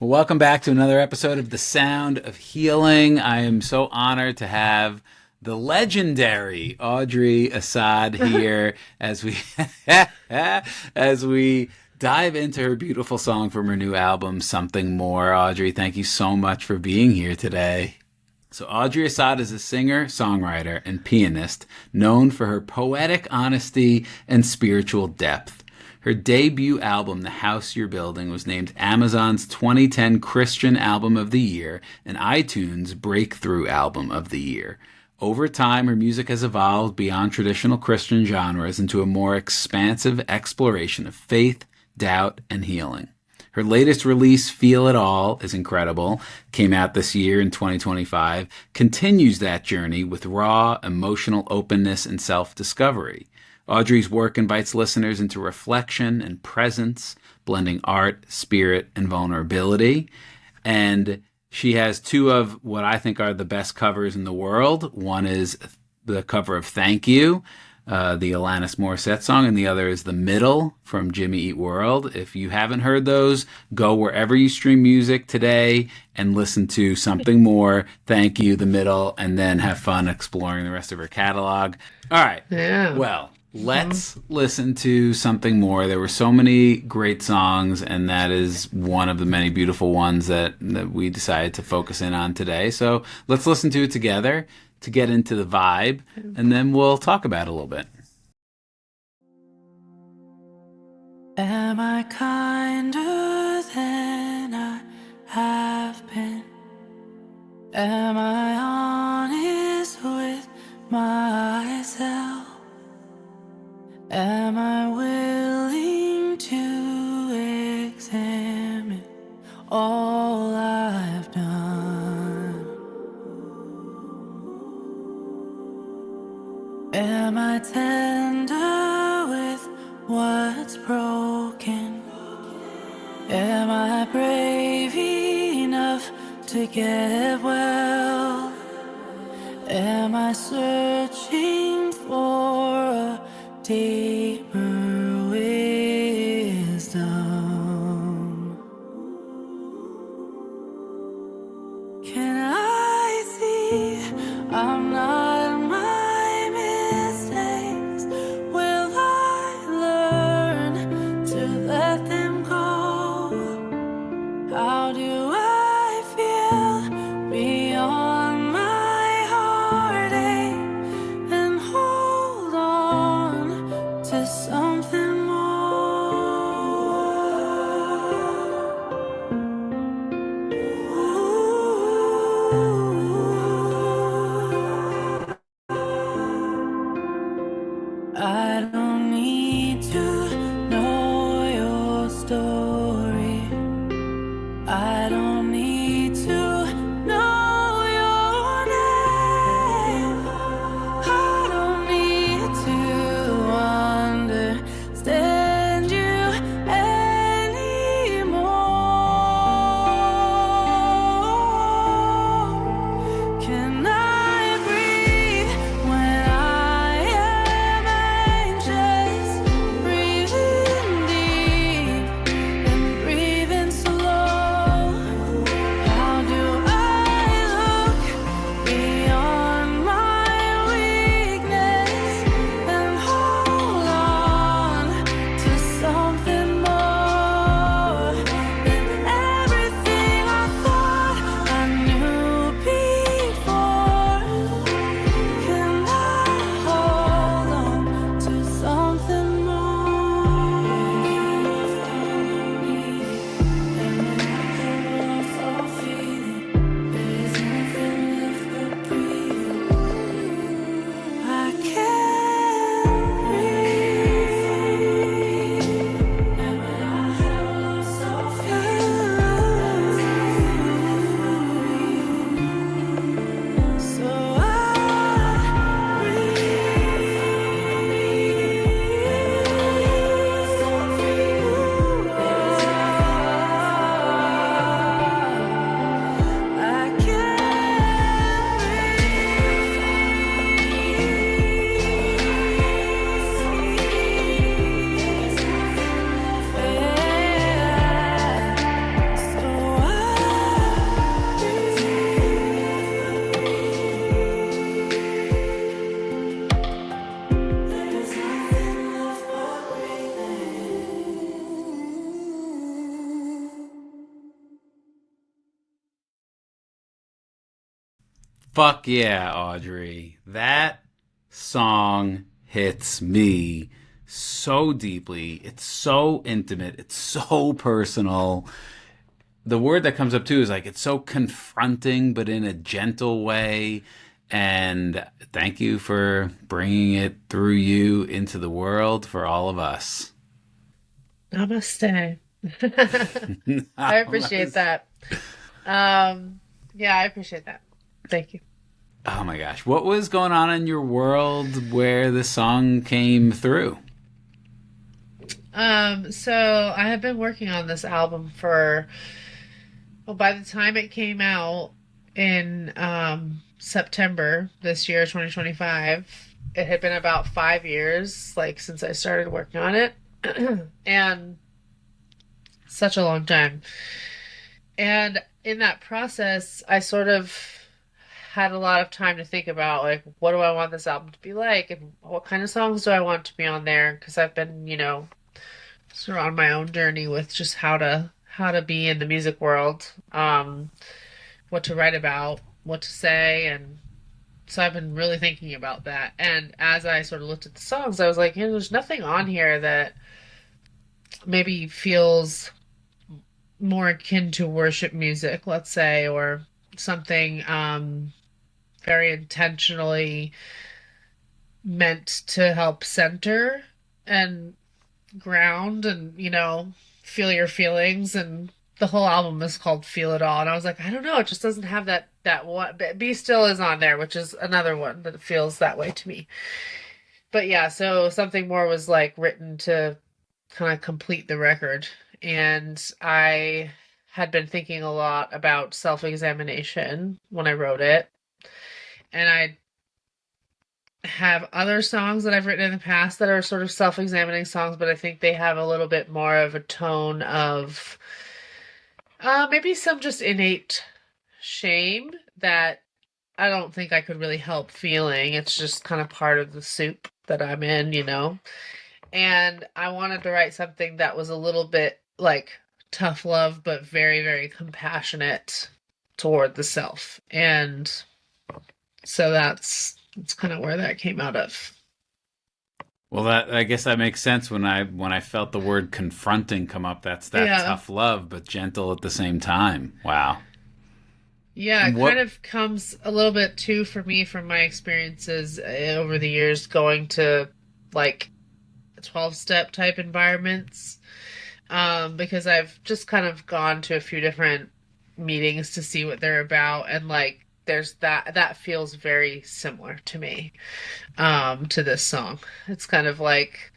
Well, welcome back to another episode of The Sound of Healing. I am so honored to have the legendary Audrey Assad here as we as we dive into her beautiful song from her new album, Something More. Audrey, thank you so much for being here today. So Audrey Assad is a singer, songwriter, and pianist known for her poetic honesty and spiritual depth. Her debut album, The House You're Building, was named Amazon's 2010 Christian Album of the Year and iTunes Breakthrough Album of the Year. Over time, her music has evolved beyond traditional Christian genres into a more expansive exploration of faith, doubt, and healing. Her latest release, Feel It All, is incredible, came out this year in 2025, continues that journey with raw, emotional openness and self-discovery. Audrey's work invites listeners into reflection and presence, blending art, spirit, and vulnerability. And she has two of what I think are the best covers in the world. One is the cover of Thank You, the Alanis Morissette song, and the other is The Middle from Jimmy Eat World. If you haven't heard those, go wherever you stream music today and listen to Something More, Thank You, The Middle, and then have fun exploring the rest of her catalog. All right. Yeah. Well, let's listen to Something More. There were so many great songs, and that is one of the many beautiful ones that we decided to focus in on today. So let's listen to it together to get into the vibe, and then we'll talk about it a little bit. Am I kinder than I have been? Am I honest with myself? Am I willing to examine all I've done? Am I tender with what's broken? Am I brave enough to get well? Am I searching for a deeper wisdom? Can I see I'm not my mistakes? Will I learn to let them go? How do I feel beyond my heartache and hold on to something more? I don't need to know your story. I don't Fuck yeah, Audrey. That song hits me so deeply. It's so intimate. It's so personal. The word that comes up too is like it's so confronting, but in a gentle way. And thank you for bringing it through you into the world for all of us. Namaste. I appreciate that. Yeah, I appreciate that. Thank you. Oh my gosh. What was going on in your world where the song came through? So I have been working on this album for, well, by the time it came out in September this year, 2025, it had been about 5 years, like since I started working on it. And such a long time. And in that process, I sort of had a lot of time to think about like what do I want this album to be like and what kind of songs do I want to be on there because I've been, sort of on my own journey with just how to be in the music world, what to write about, what to say, and so I've been really thinking about that. And as I sort of looked at the songs, I was like, there's nothing on here that maybe feels more akin to worship music, let's say, or something very intentionally meant to help center and ground and, feel your feelings. And the whole album is called Feel It All. And I was like, I don't know, it just doesn't have that one. Be Still is on there, which is another one that feels that way to me. But yeah, so something more was like written to kind of complete the record. And I had been thinking a lot about self-examination when I wrote it. And I have other songs that I've written in the past that are sort of self-examining songs, but I think they have a little bit more of a tone of maybe some just innate shame that I don't think I could really help feeling. It's just kind of part of the soup that I'm in. And I wanted to write something that was a little bit like tough love, but very, very compassionate toward the self. And so that's kind of where that came out of. Well, I guess that makes sense when I felt the word confronting come up. That's that Yeah. tough love, but gentle at the same time. Wow. Yeah, And it what? kind of comes a little bit too for me from my experiences over the years going to like 12-step type environments. Because I've just kind of gone to a few different meetings to see what they're about, and like there's that feels very similar to me, to this song. It's kind of like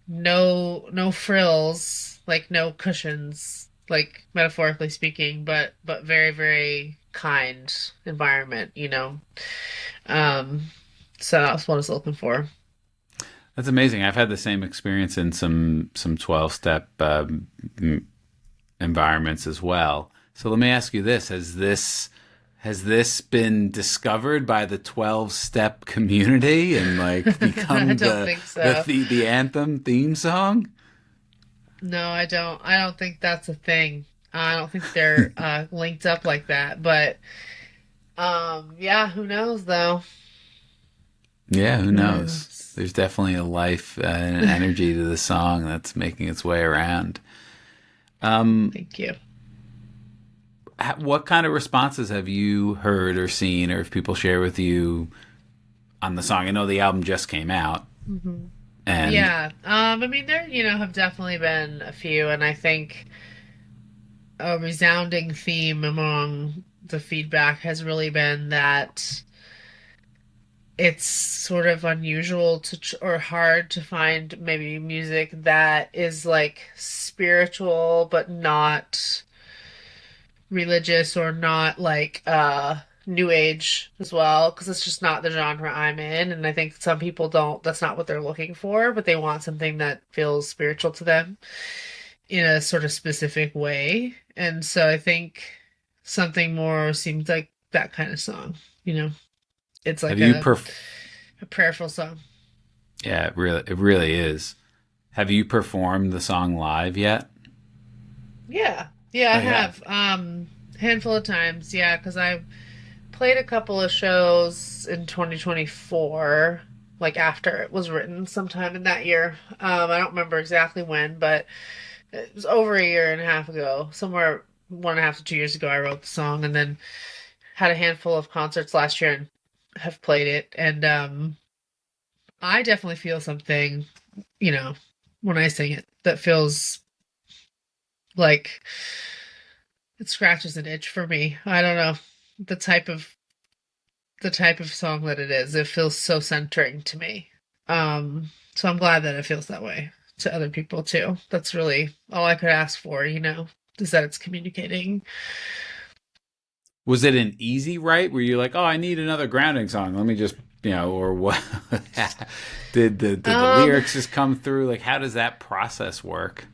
no frills, like no cushions, like metaphorically speaking, but very, very kind environment. Um, so that's what I was looking for. That's amazing. I've had the same experience in some 12-step environments as well. So let me ask you this: has this been discovered by the 12-step community and like I become don't think so. the anthem theme song? No, I don't. I don't think that's a thing. I don't think they're linked up like that. But yeah, who knows though? Yeah, who Who knows? knows? There's definitely a life and an energy to the song that's making its way around. Thank you. What kind of responses have you heard or seen, or if people share with you on the song? I know the album just came out, Hmm. and Yeah. I mean, there, have definitely been a few, and I think a resounding theme among the feedback has really been that it's sort of unusual or hard to find maybe music that is like spiritual but not religious or not like new age as well, because it's just not the genre I'm in, and I think some people don't, that's not what they're looking for, but they want something that feels spiritual to them in a sort of specific way. And so I think something more seems like that kind of song, you know. It's have like you a prayerful song. yeah, it really is. Have you performed the song live yet? Yeah. Yeah, I Oh yeah. have. Handful of times, yeah, because I played a couple of shows in 2024, like after it was written, sometime in that year. I don't remember exactly when, but it was over a year and a half ago, somewhere 1.5 to 2 years ago. I wrote the song, and then had a handful of concerts last year and have played it. And I definitely feel something, you know, when I sing it that feels like it scratches an itch for me. I don't know the type of the type of song that it is. It feels so centering to me. So I'm glad that it feels that way to other people too. That's really all I could ask for, is that it's communicating. Was it an easy write? Were you like, oh, I need another grounding song? Let me just, or what? did the Um, lyrics just come through? Like, how does that process work?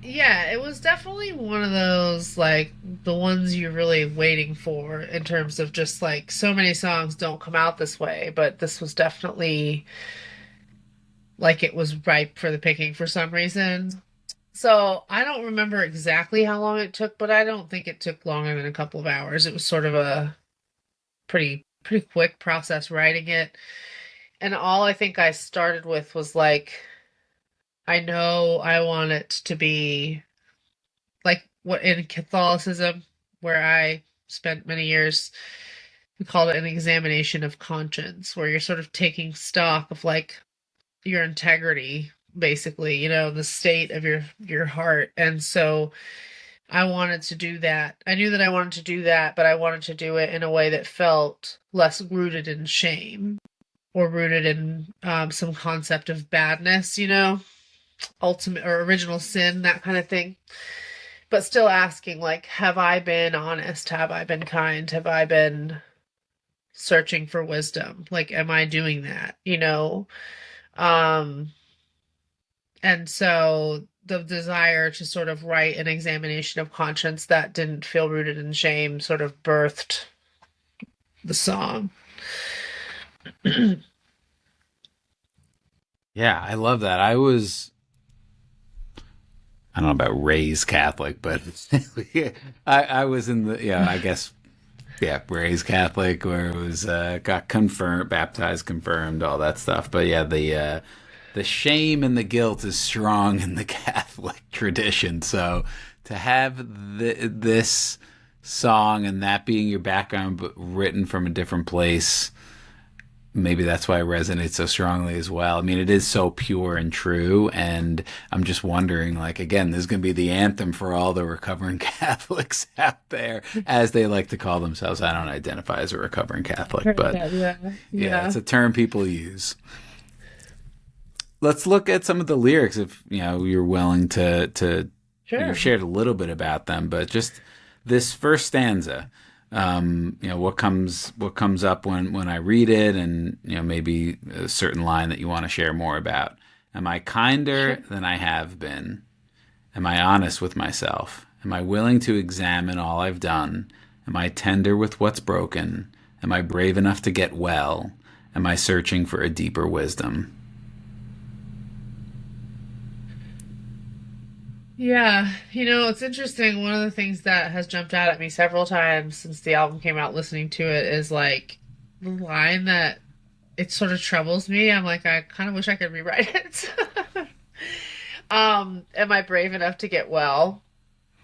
yeah, it was definitely one of those like the ones you're really waiting for in terms of just like so many songs don't come out this way, but this was definitely like it was ripe for the picking for some reason. So I don't remember exactly how long it took, but I don't think it took longer than a couple of hours. It was sort of a pretty quick process writing it. And all I think I started with was like, I know I want it to be like what in Catholicism, where I spent many years, we called it an examination of conscience, where you're sort of taking stock of like your integrity, basically, the state of your heart. And so I wanted to do that. I knew that I wanted to do that, but I wanted to do it in a way that felt less rooted in shame or rooted in some concept of badness, ultimate or original sin, that kind of thing. But still asking, like, have I been honest? Have I been kind? Have I been searching for wisdom? Like, am I doing that? Um, and so the desire to sort of write an examination of conscience that didn't feel rooted in shame sort of birthed the song. Yeah, I love that. I don't know about raised Catholic, but I was in the, I guess, raised Catholic where it was, got confirmed, baptized, confirmed, all that stuff. But yeah, the shame and the guilt is strong in the Catholic tradition. So to have this song and that being your background, but written from a different place, maybe that's why it resonates so strongly as well. I mean, it is so pure and true. And I'm just wondering, like, again, this is going to be the anthem for all the recovering Catholics out there, as they like to call themselves. I don't identify as a recovering Catholic, but Yeah, yeah, yeah. it's a term people use. Let's look at some of the lyrics if you're willing to Sure. you've shared a little bit about them, but just this first stanza, what comes up when I read it, and maybe a certain line that you want to share more about. Am I Sure. kinder than I have been? Am I honest with myself? Am I willing to examine all I've done? Am I tender with what's broken? Am I brave enough to get well? Am I searching for a deeper wisdom? Yeah, it's interesting. One of the things that has jumped out at me several times since the album came out, listening to it, is like the line that it sort of troubles me. I'm like, I kind of wish I could rewrite it. Am I brave enough to get well?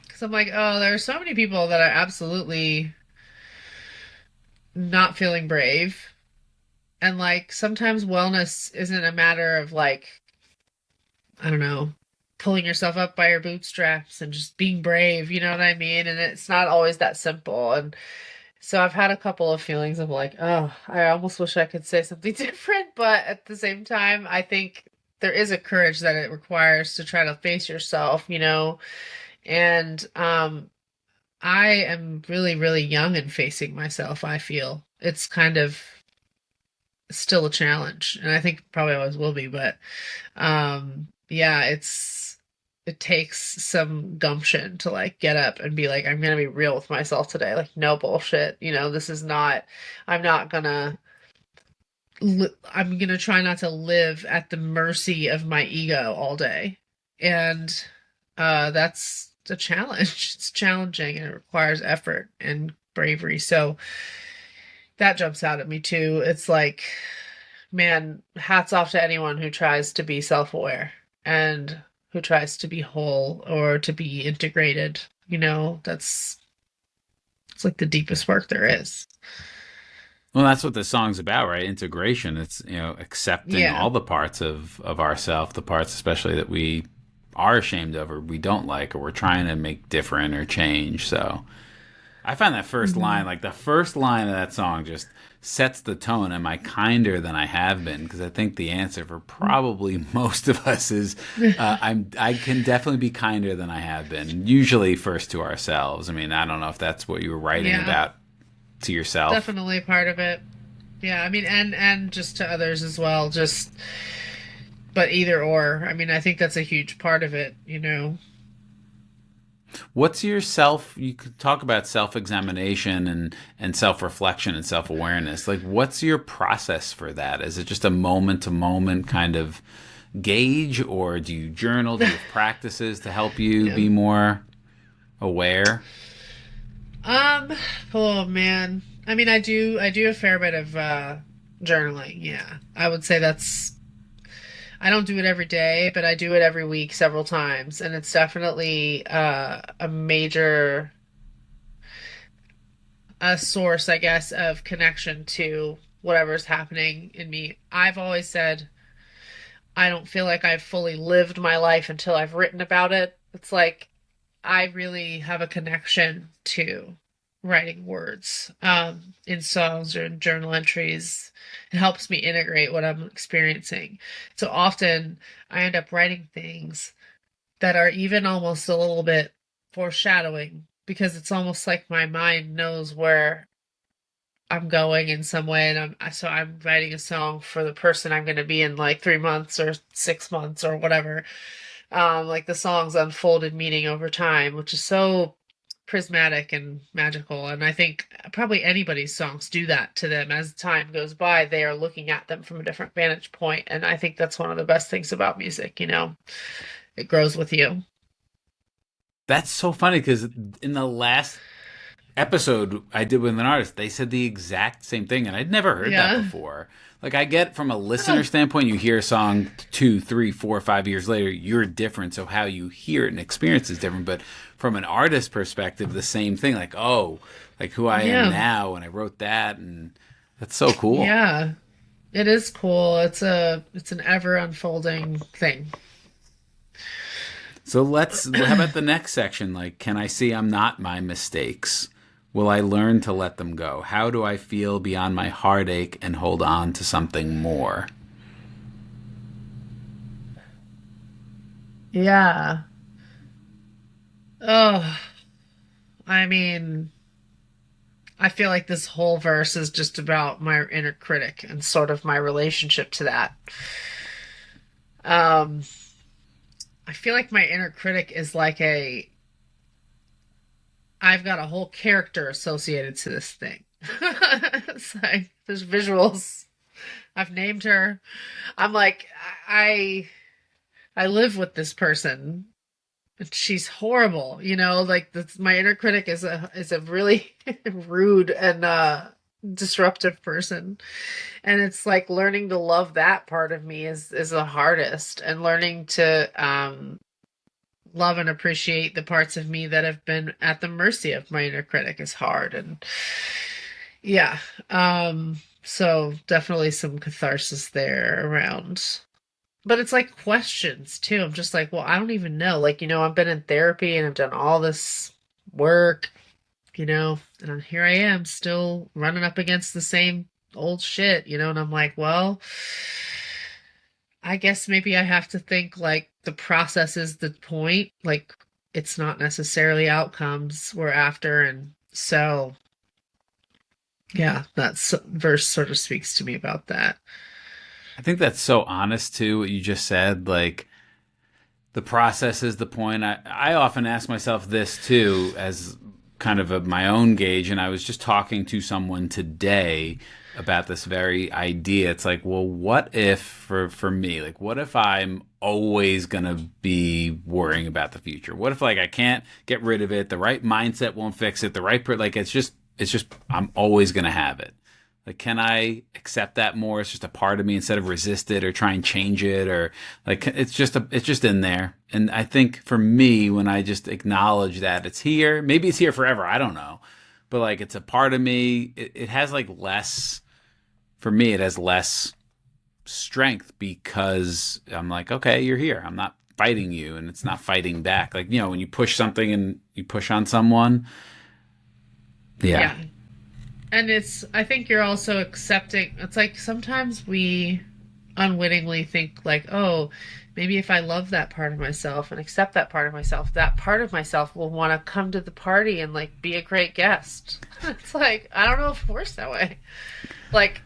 Because I'm like, oh, there are so many people that are absolutely not feeling brave. And like sometimes wellness isn't a matter of like, I don't know, pulling yourself up by your bootstraps and just being brave, you know what I mean? And it's not always that simple. And so I've had a couple of feelings of like, oh, I almost wish I could say something different, but at the same time, I think there is a courage that it requires to try to face yourself, And I am really, really young in facing myself, I feel. It's kind of still a challenge, and I think probably always will be, but yeah, it takes some gumption to like get up and be like, I'm gonna be real with myself today. Like, no bullshit. This is not, I'm not gonna, I'm gonna try not to live at the mercy of my ego all day. And that's a challenge. It's challenging and it requires effort and bravery. So that jumps out at me too. It's like, man, hats off to anyone who tries to be self-aware and who tries to be whole or to be integrated. That's it's like the deepest work there is. Well, that's what the song's about, right? Integration. It's, accepting Yeah. all the parts of ourself, the parts especially that we are ashamed of or we don't like or we're trying to make different or change. So I find that first line, Hmm. like the first line of that song just sets the tone. Am I kinder than I have been? Because I think the answer for probably most of us is I can definitely be kinder than I have been. Usually first to ourselves. I mean, I don't know if that's what you were writing Yeah, about to yourself. definitely part of it. Yeah, I mean, and just to others as well. Just, but either or. I mean, I think that's a huge part of it. What's your self? You could talk about self examination and self reflection and self awareness. Like, what's your process for that? Is it just a moment to moment kind of gauge, or do you journal? Do you have practices to help you Yeah. be more aware? Um, oh man. I mean, I do a fair bit of journaling. Yeah. I would say I don't do it every day, but I do it every week several times, and it's definitely a major a source, I guess, of connection to whatever's happening in me. I've always said I don't feel like I've fully lived my life until I've written about it. It's like I really have a connection to writing words in songs or in journal entries. It helps me integrate what I'm experiencing. So often I end up writing things that are even almost a little bit foreshadowing because it's almost like my mind knows where I'm going in some way, and I'm writing a song for the person I'm going to be in like 3 months or 6 months or whatever. Like the song's unfolded meaning over time, which is so prismatic and magical. And I think probably anybody's songs do that to them as time goes by. They are looking at them from a different vantage point, and I think that's one of the best things about music. It grows with you. That's so funny because in the last episode I did with an artist, they said the exact same thing, and I'd never heard that Yeah. before. Like, I get from a listener standpoint, you hear a song 2, 3, 4, 5 years later, you're different, so how you hear it and experience is different. But from an artist perspective, the same thing. Like, oh, like who I am Yeah. now, and I wrote that, and that's so cool. Yeah. It is cool. It's an ever unfolding thing. So how about the next section? Like, can I see I'm not my mistakes? Will I learn to let them go? How do I feel beyond my heartache and hold on to something more? Yeah. Oh, I mean, I feel like this whole verse is just about my inner critic and sort of my relationship to that. Um, I feel like my inner critic is like I've got a whole character associated to this thing. It's like there's visuals. I've named her. I'm like I I live with this person. She's horrible. Like my inner critic is a really rude and disruptive person, and it's like learning to love that part of me is the hardest, and learning to love and appreciate the parts of me that have been at the mercy of my inner critic is hard. And yeah, so definitely some catharsis there around, but it's like questions too. I'm just like, well, I don't even know. Like, I've been in therapy and I've done all this work, and here I am still running up against the same old shit, and I'm like, well, I guess maybe I have to think like the process is the point. Like, it's not necessarily outcomes we're after. And so, yeah, verse sort of speaks to me about that. I think that's so honest too, what you just said. Like, the process is the point. I often ask myself this too, as kind of my own gauge. And I was just talking to someone today about this very idea. It's like, well, what if for me, like, what if I'm always gonna be worrying about the future? What if, like, I can't get rid of it? The right mindset won't fix it. Like, it's just I'm always gonna have it. Like, can I accept that more? It's just a part of me instead of resist it or try and change it, or like it's just in there. And I think for me, when I just acknowledge that it's here, maybe it's here forever. I don't know, but like it's a part of me. It has like less. For me, it has less strength because I'm like, okay, you're here. I'm not fighting you, and it's not fighting back. Like, when you push something and you push on someone. Yeah. And I think you're also accepting. It's like sometimes we unwittingly think like, oh, maybe if I love that part of myself and accept that part of myself will want to come to the party and like be a great guest. It's like, I don't know if it works that way. Like,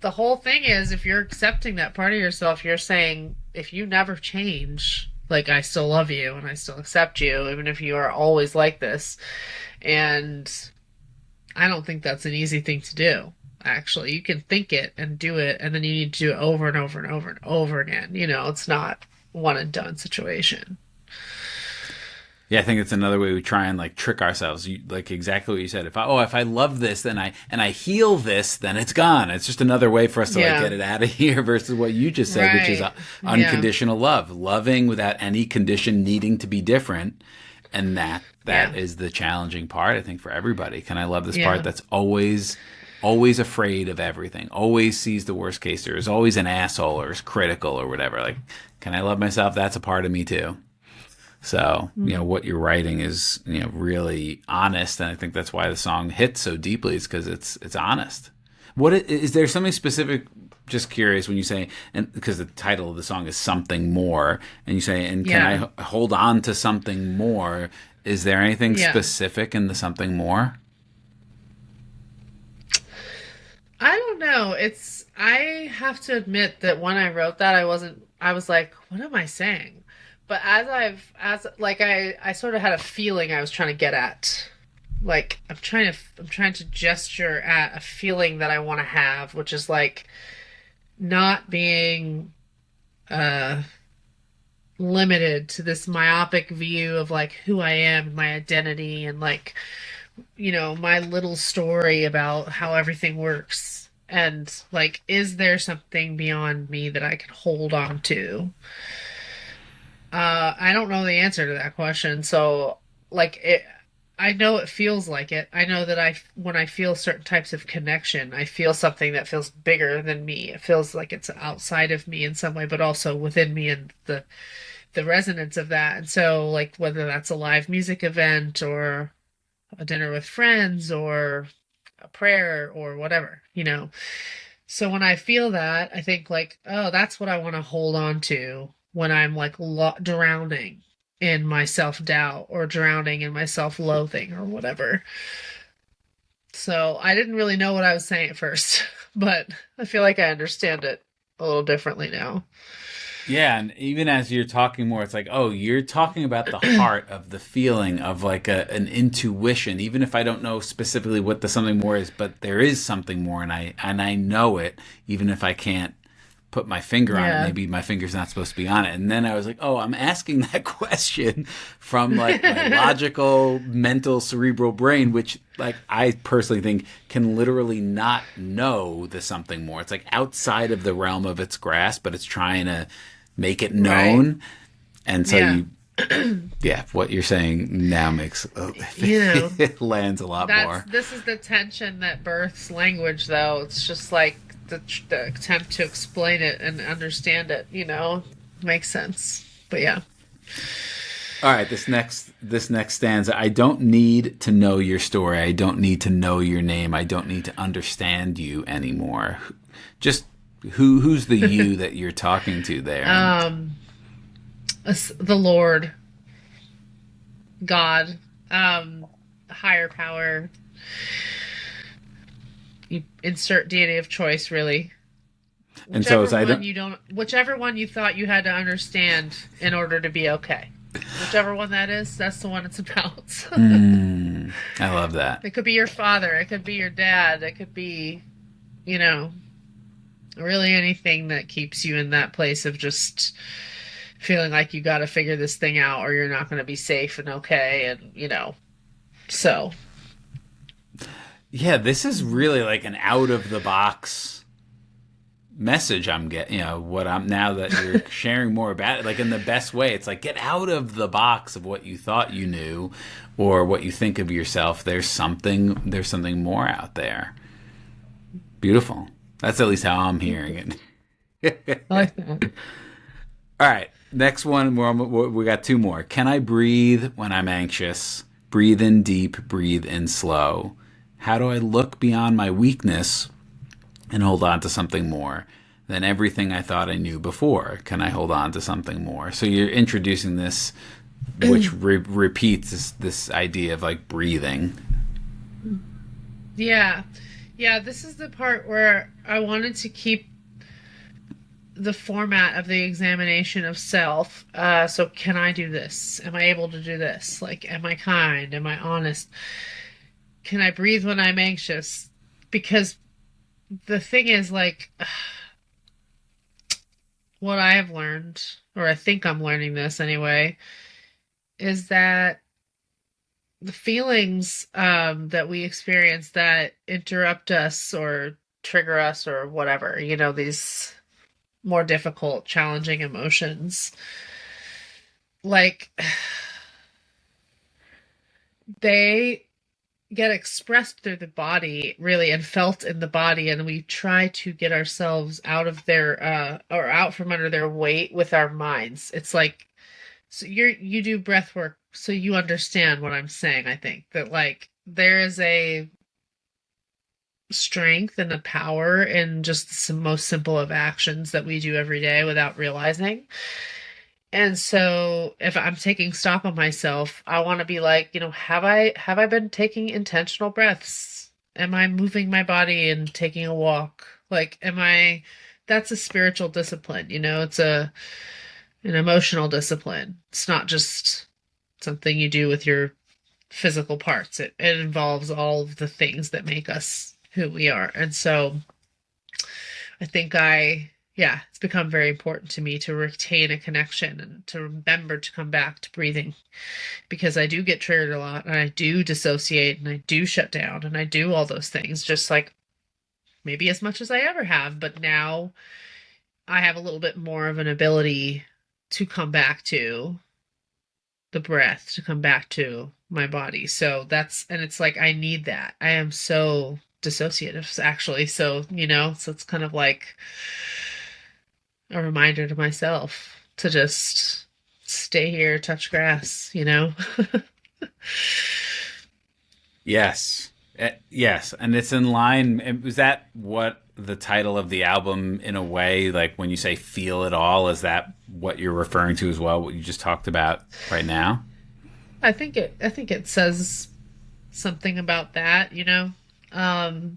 the whole thing is, if you're accepting that part of yourself, you're saying, if you never change, like, I still love you and I still accept you, even if you are always like this. And I don't think that's an easy thing to do, actually. You can think it and do it, and then you need to do it over and over and over and over again. It's not one and done situation. Yeah, I think it's another way we try and like trick ourselves. Like exactly what you said. If I love this, then I heal this, then it's gone. It's just another way for us to like get it out of here. Versus what you just said, which is unconditional love, loving without any condition needing to be different, and that is the challenging part. I think for everybody. Can I love this part that's always afraid of everything, always sees the worst case, or is always an asshole or is critical or whatever? Like, can I love myself? That's a part of me too. So, what you're writing is, really honest. And I think that's why the song hits so deeply, is because it's honest. Is there something specific, just curious, when you say, and because the title of the song is Something More, and you say, and can I hold on to something more? Is there anything specific in the something more? I don't know. I have to admit that when I wrote that, I was like, what am I saying? But I sort of had a feeling I was trying to get at. Like, I'm trying to gesture at a feeling that I want to have, which is like not being limited to this myopic view of like who I am, my identity, and like, my little story about how everything works. And like, is there something beyond me that I can hold on to? I don't know the answer to that question. So, like, I know it feels like it. I know that when I feel certain types of connection, I feel something that feels bigger than me. It feels like it's outside of me in some way, but also within me, and the resonance of that. And so, like, whether that's a live music event or a dinner with friends or a prayer or whatever. So when I feel that, I think like, oh, that's what I want to hold on to when I'm like drowning in my self-doubt or drowning in my self-loathing or whatever. So I didn't really know what I was saying at first, but I feel like I understand it a little differently now. Yeah, and even as you're talking more, it's like, oh, you're talking about the heart of the feeling of like an intuition, even if I don't know specifically what the something more is, but there is something more, and I know it, even if I can't put my finger on it. Maybe my finger's not supposed to be on it. And then I was like, oh, I'm asking that question from like my logical, mental, cerebral brain, which like I personally think can literally not know the something more. It's like outside of the realm of its grasp, but it's trying to make it known. Right. And so what you're saying now makes it lands a lot more. This is the tension that births language, though. It's just like the attempt to explain it and understand it, makes sense. But yeah. All right, this next stanza. I don't need to know your story. I don't need to know your name. I don't need to understand you anymore. Just who's the you that you're talking to there? The Lord, God, higher power. You insert deity of choice, really. And so whichever one you thought you had to understand in order to be okay. Whichever one that is, that's the one it's about. I love that. It could be your father. It could be your dad. It could be, really anything that keeps you in that place of just feeling like you got to figure this thing out or you're not going to be safe and okay. And, so. Yeah, this is really like an out of the box message I'm getting, what I'm now that you're sharing more about it, like in the best way. It's like get out of the box of what you thought you knew or what you think of yourself. There's something more out there. Beautiful. That's at least how I'm hearing it. I like that. All right. Next one, we got two more. Can I breathe when I'm anxious? Breathe in deep, breathe in slow. How do I look beyond my weakness and hold on to something more than everything I thought I knew before? Can I hold on to something more? So you're introducing this, which repeats this idea of like breathing. Yeah. Yeah, this is the part where I wanted to keep the format of the examination of self. So can I do this? Am I able to do this? Like, am I kind? Am I honest? Can I breathe when I'm anxious? Because the thing is, like, what I have learned, or I think I'm learning this anyway, is that the feelings that we experience that interrupt us or trigger us or whatever, these more difficult, challenging emotions, like, they get expressed through the body really and felt in the body, and we try to get ourselves out of their or out from under their weight with our minds. It's like, so you do breath work, so you understand what I'm saying. I think that, like, there is a strength and a power in just the most simple of actions that we do every day without realizing. And so if I'm taking stock of myself, I want to be like, have I been taking intentional breaths? Am I moving my body and taking a walk? Like, that's a spiritual discipline, it's an emotional discipline. It's not just something you do with your physical parts. It involves all of the things that make us who we are. And so I think it's become very important to me to retain a connection and to remember to come back to breathing, because I do get triggered a lot and I do dissociate and I do shut down and I do all those things, just like maybe as much as I ever have. But now I have a little bit more of an ability to come back to the breath, to come back to my body. So and it's like, I need that. I am so dissociative, actually. So, so it's kind of like a reminder to myself to just stay here, touch grass. Yes. Yes. And it's in line. Was that what the title of the album, in a way, like when you say feel it all, is that what you're referring to as well, what you just talked about right now? I think it says something about that,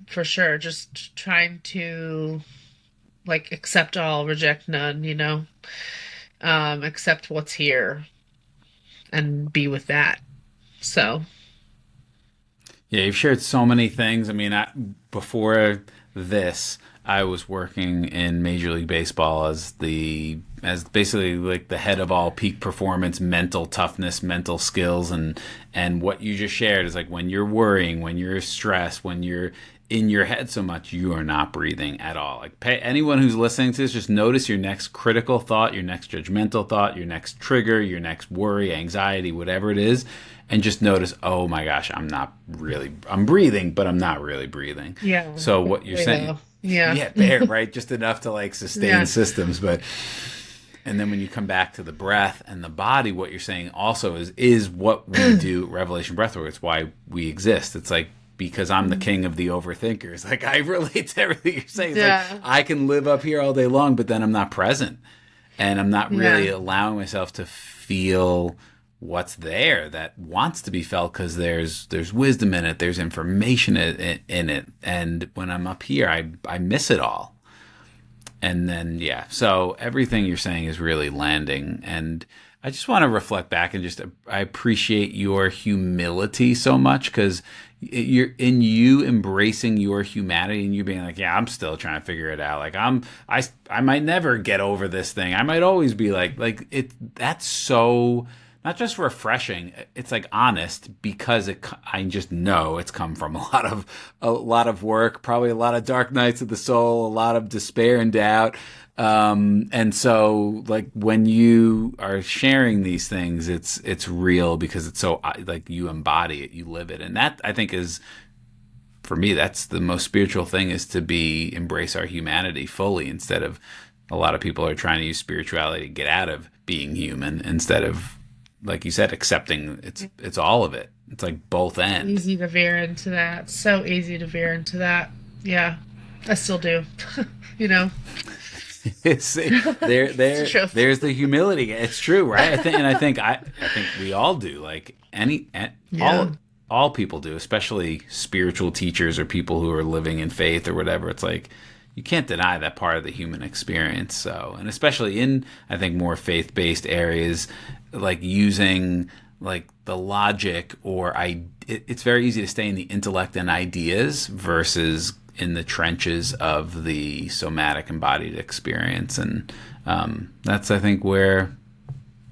for sure. Just trying to, like, accept all, reject none, accept what's here and be with that. So, Yeah, you've shared so many things. I mean, before this, I was working in Major League Baseball as basically like the head of all peak performance, mental toughness, mental skills, and what you just shared is like, when you're worrying, when you're stressed, when you're in your head so much, you are not breathing at all. Like, anyone who's listening to this, just notice your next critical thought, your next judgmental thought, your next trigger, your next worry, anxiety, whatever it is, and just notice, oh my gosh, I'm breathing, but I'm not really breathing. yeah. So what you're saying, Yeah. yeah, there, right? Just enough to like sustain Yeah. systems, and then when you come back to the breath and the body, what you're saying also is what we do at Revelation Breathwork. It's why we exist. It's like, because I'm the king of the overthinkers. Like, I relate to everything you're saying. It's Yeah. like, I can live up here all day long, but then I'm not present. And I'm not really Yeah. allowing myself to feel what's there that wants to be felt, because there's wisdom in it. There's information in it. And when I'm up here, I miss it all. And then, yeah, so everything you're saying is really landing. And I just want to reflect back and I appreciate your humility so much, because you embracing your humanity and you being like, yeah, I'm still trying to figure it out. Like, I might never get over this thing. I might always be like it. That's so, not just refreshing, it's like honest, because I just know it's come from a lot of work, probably a lot of dark nights of the soul, a lot of despair and doubt. And so like when you are sharing these things, it's real because it's so like you embody it, you live it. And that I think is, for me, that's the most spiritual thing, is to embrace our humanity fully, instead of, a lot of people are trying to use spirituality to get out of being human, instead of, like you said, accepting it's all of it. It's like both ends. Easy to veer into that. So easy to veer into that. Yeah, I still do. you know, See, there, it's true. there's the humility. It's true, right? I think we all do. Like Yeah. all people do, especially spiritual teachers or people who are living in faith or whatever. It's like you can't deny that part of the human experience. So, and especially in, I think, more faith-based areas, like using like the logic, it's very easy to stay in the intellect and ideas versus in the trenches of the somatic embodied experience. And that's, I think, where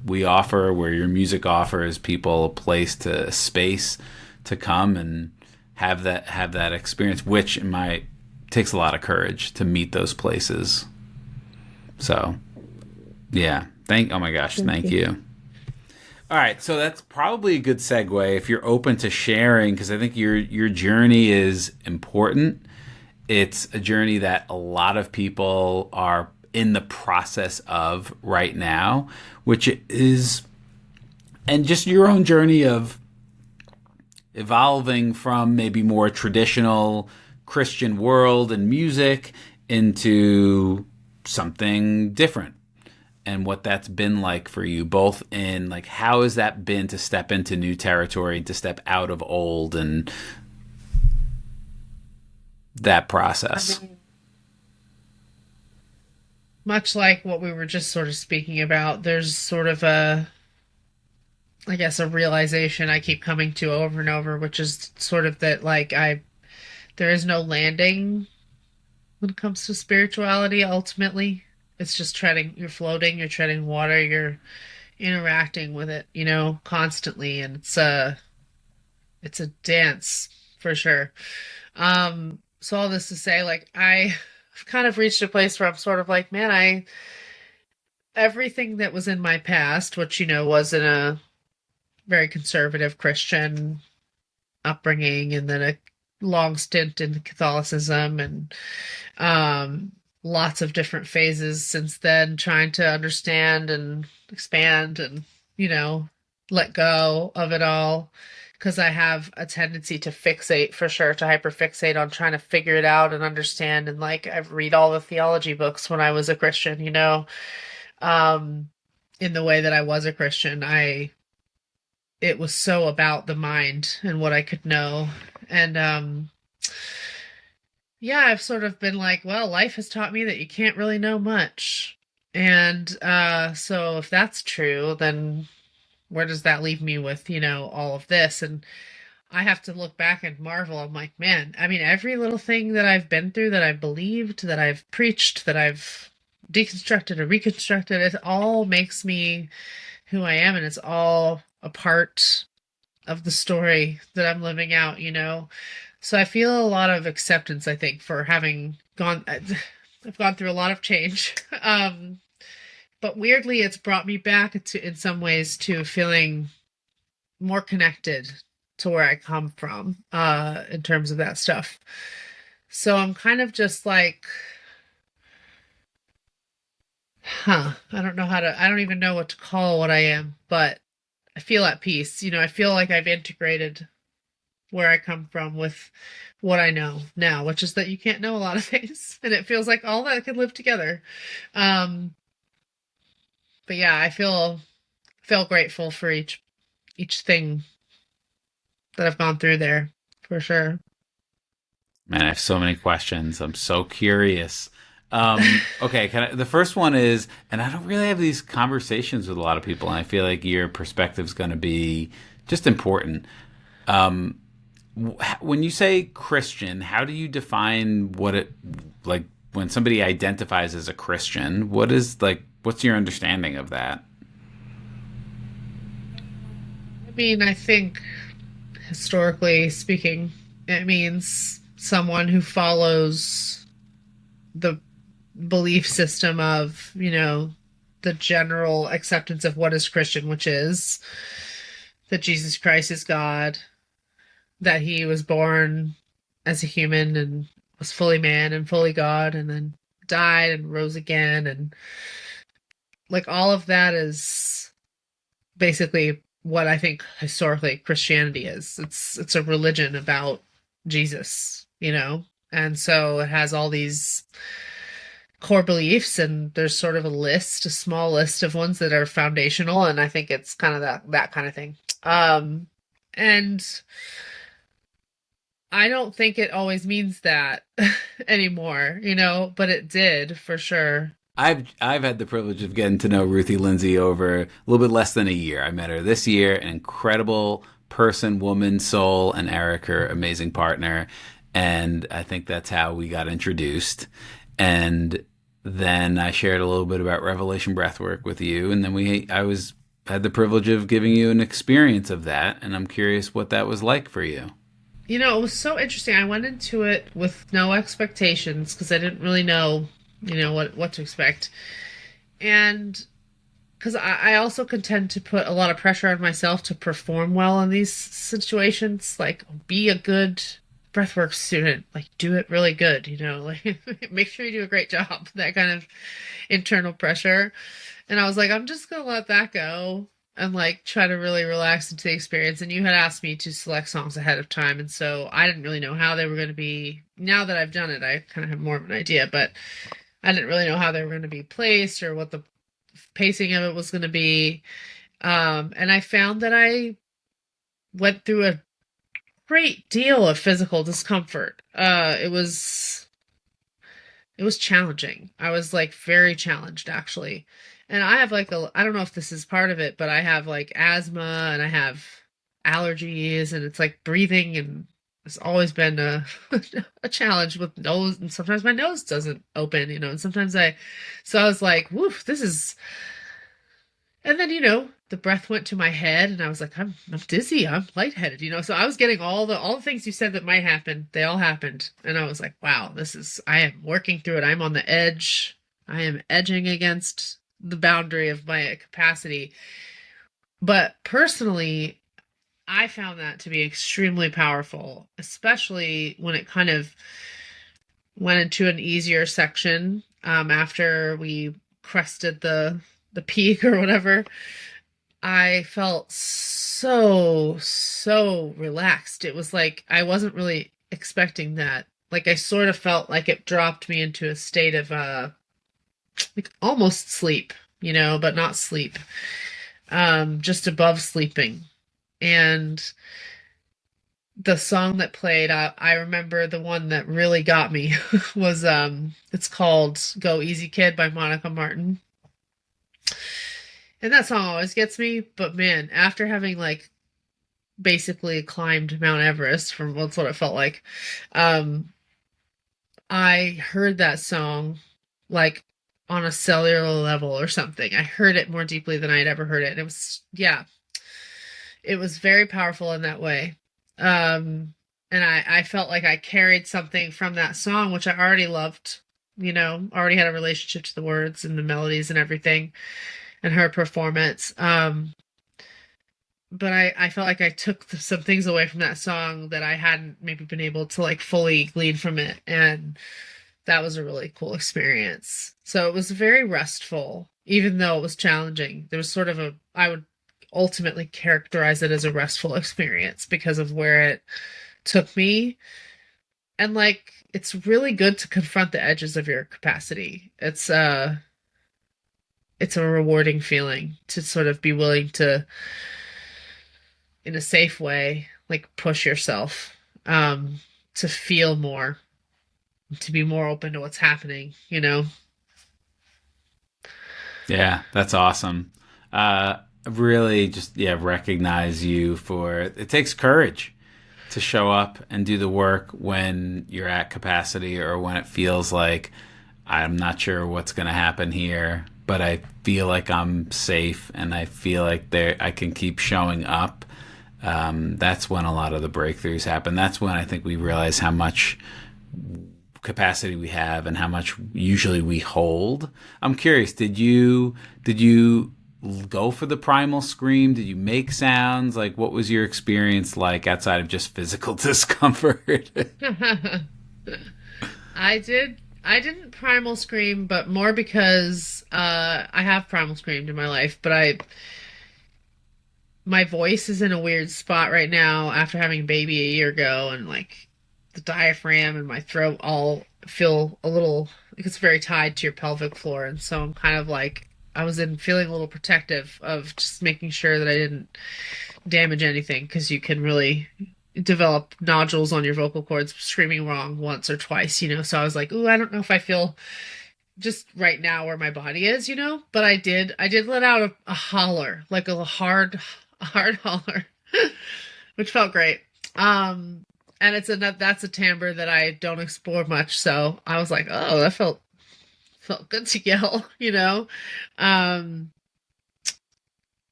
where your music offers people a place, a space to come and have that experience, which takes a lot of courage to meet those places. So yeah, oh my gosh, thank you. All right, so that's probably a good segue if you're open to sharing, because I think your journey is important. It's a journey that a lot of people are in the process of right now, which is, and just your own journey of evolving from maybe more traditional Christian world and music into something different, and what that's been like for you, both in like, how has that been to step into new territory, to step out of old, and that process. Much like what we were just sort of speaking about, there's sort of I guess, a realization I keep coming to over and over, which is sort of that, like, there is no landing when it comes to spirituality, ultimately. It's just you're floating, you're treading water, you're interacting with it, constantly. And it's a dance for sure. So all this to say, like, I've kind of reached a place where I'm sort of like, man, everything that was in my past, which, was in a very conservative Christian upbringing, and then a long stint in Catholicism, and lots of different phases since then, trying to understand and expand and, let go of it all. Because I have a tendency to fixate, for sure, to hyperfixate on trying to figure it out and understand. And like, I've read all the theology books when I was a Christian, in the way that I was a Christian. It was so about the mind and what I could know. And yeah, I've sort of been like, well, life has taught me that you can't really know much. And so if that's true, then where does that leave me with, all of this? And I have to look back and marvel. I'm like, man, I mean, every little thing that I've been through, that I've believed, that I've preached, that I've deconstructed or reconstructed, it all makes me who I am. And it's all a part of the story that I'm living out, So I feel a lot of acceptance, I think, for having I've gone through a lot of change. But weirdly, it's brought me back in some ways, to feeling more connected to where I come from, in terms of that stuff. So I'm kind of just like, I don't even know what to call what I am, but I feel at peace. I feel like I've integrated where I come from with what I know now, which is that you can't know a lot of things, and it feels like all that can live together. But yeah, I feel grateful for each thing that I've gone through there, for sure. Man, I have so many questions. I'm so curious. Okay, the first one is, and I don't really have these conversations with a lot of people, and I feel like your perspective is going to be just important. When you say Christian, how do you define like, when somebody identifies as a Christian? What's your understanding of that? mean, I think historically speaking, it means someone who follows the belief system of, the general acceptance of what is Christian, which is that Jesus Christ is God, that he was born as a human and was fully man and fully God, and then died and rose again. And like all of that is basically what I think historically Christianity is. It's a religion about Jesus. And so it has all these core beliefs, and there's sort of a small list of ones that are foundational, and I think it's kind of that kind of thing. And I don't think it always means that anymore, but it did for sure. I've had the privilege of getting to know Ruthie Lindsay over a little bit less than a year. I met her this year, an incredible person, woman, soul, and Eric, her amazing partner. And I think that's how we got introduced. And then I shared a little bit about Revelation Breathwork with you, and then had the privilege of giving you an experience of that, and I'm curious what that was like for you. It was so interesting. I went into it with no expectations because I didn't really know, what to expect. And because I also can tend to put a lot of pressure on myself to perform well in these situations, like be a good breathwork student, like do it really good, like make sure you do a great job, that kind of internal pressure. And I was like, I'm just gonna let that go and like try to really relax into the experience. And you had asked me to select songs ahead of time, and so I didn't really know how they were going to be. Now that I've done it, I kind of have more of an idea, but I didn't really know how they were going to be placed or what the pacing of it was going to be. And I found that I went through a great deal of physical discomfort. It was challenging. I was like very challenged actually. And I have like I don't know if this is part of it, but I have like asthma and I have allergies, and it's like breathing, and it's always been a a challenge with nose, and sometimes my nose doesn't open, and sometimes so I was like, woof, this is. And then, the breath went to my head, and I was like, I'm dizzy, I'm lightheaded, So I was getting all the things you said that might happen, they all happened. And I was like, wow, I am working through it. I'm on the edge. I am edging against the boundary of my capacity. But personally, I found that to be extremely powerful, especially when it kind of went into an easier section after we crested the peak or whatever. I felt so relaxed. It was like I wasn't really expecting that. Like I sort of felt like it dropped me into a state of like almost sleep, but not sleep. Just above sleeping. And the song that played, I remember the one that really got me was it's called Go Easy Kid by Monica Martin. And that song always gets me, but man, after having like basically climbed Mount Everest, from that's what it felt like, I heard that song like on a cellular level or something. I heard it more deeply than I had ever heard it. And it was very powerful in that way. And I felt like I carried something from that song, which I already loved, already had a relationship to the words and the melodies and everything, and her performance. But I felt like I took some things away from that song that I hadn't maybe been able to like fully glean from it. And that was a really cool experience. So it was very restful, even though it was challenging. There was sort of I would ultimately characterize it as a restful experience because of where it took me. And like, it's really good to confront the edges of your capacity. It's a rewarding feeling to sort of be willing to, in a safe way, like push yourself, to feel more, to be more open to what's happening. Yeah, that's awesome. Really just, recognize you for it takes courage to show up and do the work when you're at capacity or when it feels like I'm not sure what's going to happen here. but I feel like I'm safe and I feel like I can keep showing up. That's when a lot of the breakthroughs happen. That's when I think we realize how much capacity we have and how much usually we hold. I'm curious, did you go for the primal scream? Did you make sounds? Like, what was your experience like outside of just physical discomfort? I didn't primal scream, but more because I have primal screamed in my life, but I my voice is in a weird spot right now after having a baby a year ago, and like the diaphragm and my throat all feel a little like it's very tied to your pelvic floor, and so I'm kind of like I was in feeling a little protective of just making sure that I didn't damage anything because you can really develop nodules on your vocal cords screaming wrong once or twice, you know. So I was like, ooh, I don't know if I feel just right now where my body is, you know. But I did let out a holler, like a hard holler, which felt great. And that's a timbre that I don't explore much, so I was like, oh, that felt good to yell, you know. Um,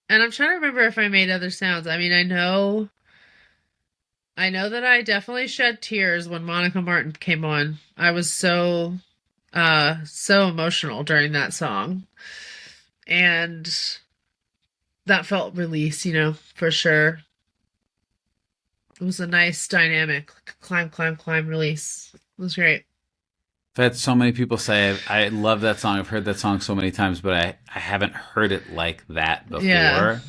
and I'm trying to remember if I made other sounds. I mean, I know that I definitely shed tears when Monica Martin came on. I was so emotional during that song. And that felt release, you know, for sure. It was a nice dynamic. Climb, climb, climb, release. It was great. I've had so many people say I love that song. I've heard that song so many times, but I haven't heard it like that Yeah. before.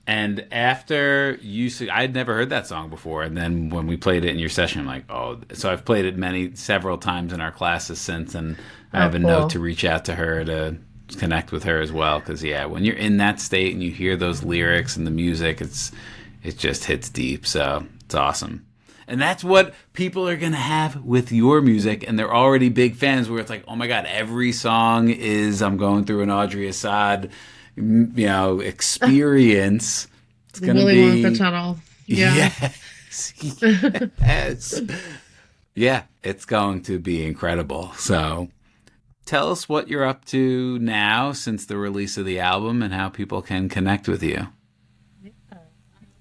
And after I'd never heard that song before. And then when we played it in your session, I'm like, oh, so I've played it several times in our classes since. And I Oh, have a note cool. to reach out to her to connect with her as well. Cause yeah, when you're in that state and you hear those lyrics and the music, it just hits deep. So it's awesome. And that's what people are going to have with your music. And they're already big fans where it's like, oh my God, every song is, I'm going through an Audrey Assad, experience. It's The going to Willy Wonka be, tunnel. Yeah. yes, yes. Yeah, it's going to be incredible. So tell us what you're up to now since the release of the album and how people can connect with you.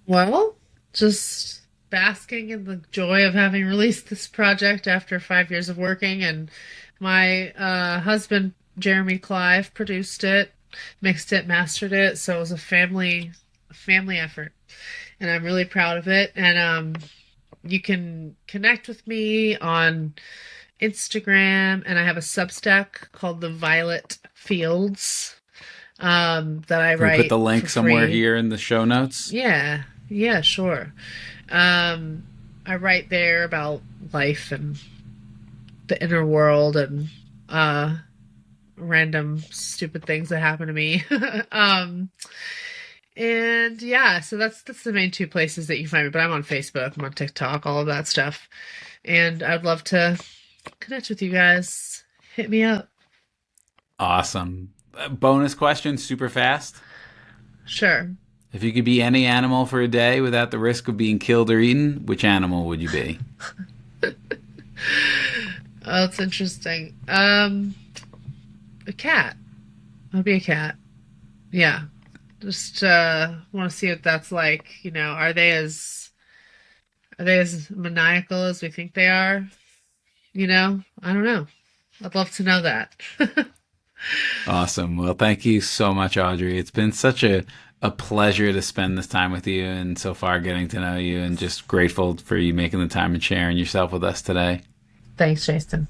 Well, just basking in the joy of having released this project after 5 years of working, and my husband Jeremy Clive produced it, mixed it, mastered it, so it was a family effort, and I'm really proud of it. And you can connect with me on Instagram, and I have a Substack called The Violet Fields that I Can we put write the for link somewhere free. here in the show notes? Yeah, yeah, sure. Um, I write there about life and the inner world and uh, random stupid things that happen to me. um, and yeah, so that's the main two places that you find me. But I'm on Facebook, I'm on TikTok, all of that stuff. And I'd love to connect with you guys. Hit me up. Awesome. Bonus question, super fast. Sure. If you could be any animal for a day without the risk of being killed or eaten, which animal would you be? Oh, it's interesting. A cat. I'd be a cat. Yeah. Just want to see what that's like. You know, are they as maniacal as we think they are? You know, I don't know. I'd love to know that. Awesome. Well, thank you so much, Audrey. It's been such a pleasure to spend this time with you and so far getting to know you and just grateful for you making the time and sharing yourself with us today. Thanks, Jason.